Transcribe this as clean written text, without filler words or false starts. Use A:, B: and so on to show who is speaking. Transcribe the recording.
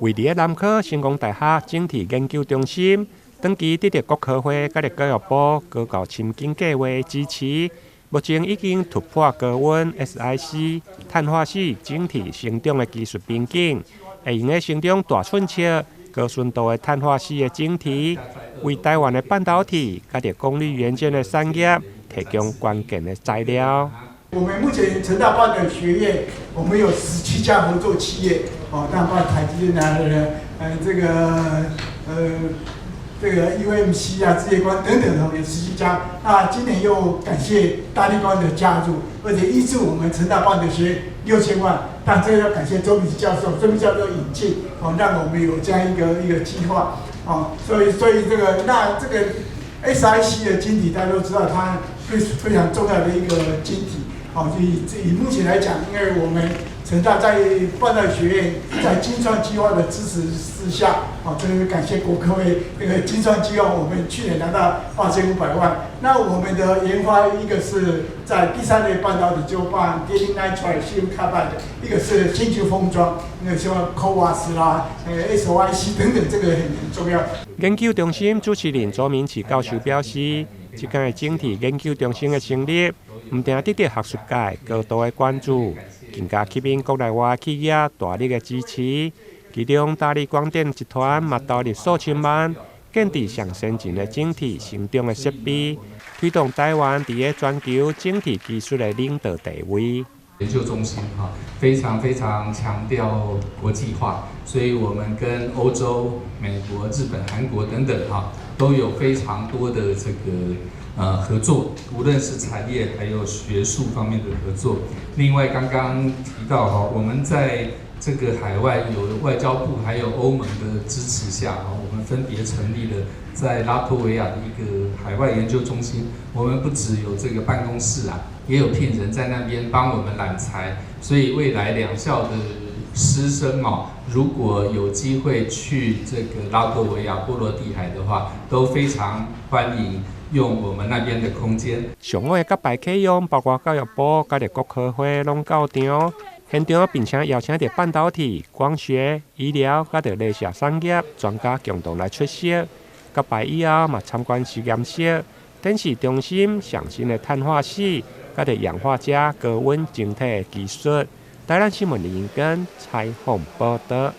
A: 位伫南科成功大学整体研究中心，长期得到国科会甲教育部高教深耕计划支持，目前已经突破高温 SiC 碳化系整体成长的技术瓶颈，会用个生长大寸尺、高纯度的碳化系的整体，为台湾的半导体甲功率元件的产业提供关键的材料。
B: 我们目前成大办的学院，我们有17家合作企业，包括台积电这个 UMC 啊、日月光等等有17家。那今年又感谢大立光的加入，而且挹注我们成大办的学6000万。但这个要感谢周秉教授引进，让我们有这样一个计划。所以这个SiC 的晶体大家都知道，它非常重要的一个晶体。以目前来讲，因为我们成大在半导体学院在精创计划的支持之下，这个感谢国科会那个精创计划，我们去年拿到8500万。那我们的研发一个是在第3类半导体就办 gallium nitride silicon carbide， 一个是星球封装，那个像 CoWoS 啦、SOIC 等等，这个很重要。
A: 研究中心主持人周明启教授表示，这间整体研究中心的成立，唔定得到学术界高度的关注，更加吸引国内外企业大力的支持。其中，大立光电集团嘛投入数千万，建置上先进的整体成长的设备，推动台湾伫个全球整体技术的领导地位。
C: 研究中心非常强调国际化，所以我们跟欧洲、美国、日本、韩国等等都有非常多的这个合作，无论是产业还有学术方面的合作。另外，刚刚提到我们在这个海外有外交部还有欧盟的支持下，我们分别成立了在拉脱维亚的一个海外研究中心。我们不只有这个办公室也有聘人在那边帮我们揽才，所以未来两校的师生如果有机会去这个拉脱维亚、波罗的海的话，都非常欢迎用我们那边的空间。
A: 上午的甲拜启用，包括教育部、甲国科会拢到场。现场并且邀请到半导体、光学、医疗、甲镭射产业专家共同来出席。甲拜以后嘛参观实验室，展示中心上新的碳化系、甲氧化镓高温晶体技术。台南新闻林根采访报道。